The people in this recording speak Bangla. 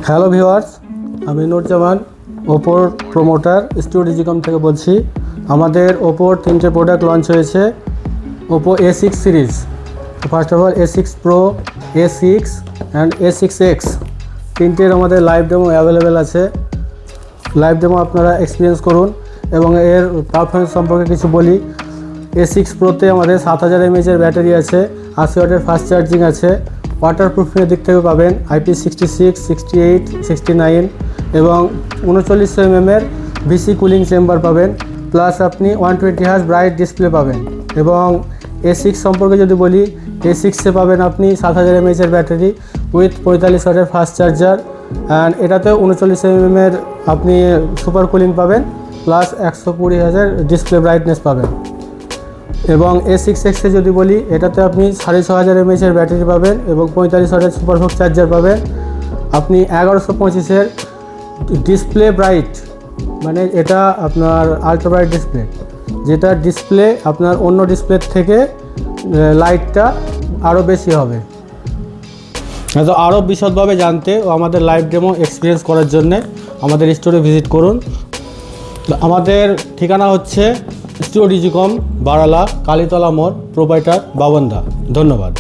হ্যালো ভিউয়ার্স, আমি নুরজামান, ওপোর প্রমোটার স্টুডিও ডিজিকম থেকে বলছি। আমাদের ওপোর 3টে প্রোডাক্ট লঞ্চ হয়েছে Oppo A6 series. First of all A6 Pro, A6 and A6X 3টের আমাদের লাইভ ডেমো অ্যাভেলেবেল আছে। লাইভ ডেমো আপনারা এক্সপিরিয়েন্স করুন এবং এর পারফরমেন্স সম্পর্কে কিছু বলি। A6 Proতে আমাদের 7000 mAh ব্যাটারি আছে, 80 ওয়াটের ফাস্ট চার্জিং আছে। ওয়াটারপ্রুফিংয়ের দিক থেকে পাবেন IP66, 68, 69 এবং 3900 mm ভিসি কুলিং চেম্বার পাবেন। প্লাস আপনি 120 Hz ব্রাইট ডিসপ্লে পাবেন। এবং A6 সম্পর্কে যদি বলি, A6-এ পাবেন আপনি 7000 mAh ব্যাটারি উইথ 45 ওয়াটের ফাস্ট চার্জার, অ্যান্ড এটাতেও 3900 mm আপনি সুপার কুলিং পাবেন, প্লাস 120 Hz ডিসপ্লে ব্রাইটনেস পাবেন। এবং A6X-এ যদি বলি, এটাতে আপনি 6500 mAh ব্যাটারি পাবেন এবং 45 ওয়াটের সুপারফাস্ট চার্জার পাবেন। আপনি 1125-এর ডিসপ্লে ব্রাইট, মানে এটা আপনার আলট্রা ব্রাইট ডিসপ্লে, যেটা ডিসপ্লে আপনার অন্য ডিসপ্লের থেকে লাইটটা আরও বেশি হবে। তো আরও বিশদভাবে জানতে ও আমাদের লাইভ ডেমো এক্সপিরিয়েন্স করার জন্যে আমাদের স্টোরে ভিজিট করুন। আমাদের ঠিকানা হচ্ছে স্টুডিও ডিজিকম, বারালা, কালীতলা মোড়, প্রোপাইটার বাবনদা। ধন্যবাদ।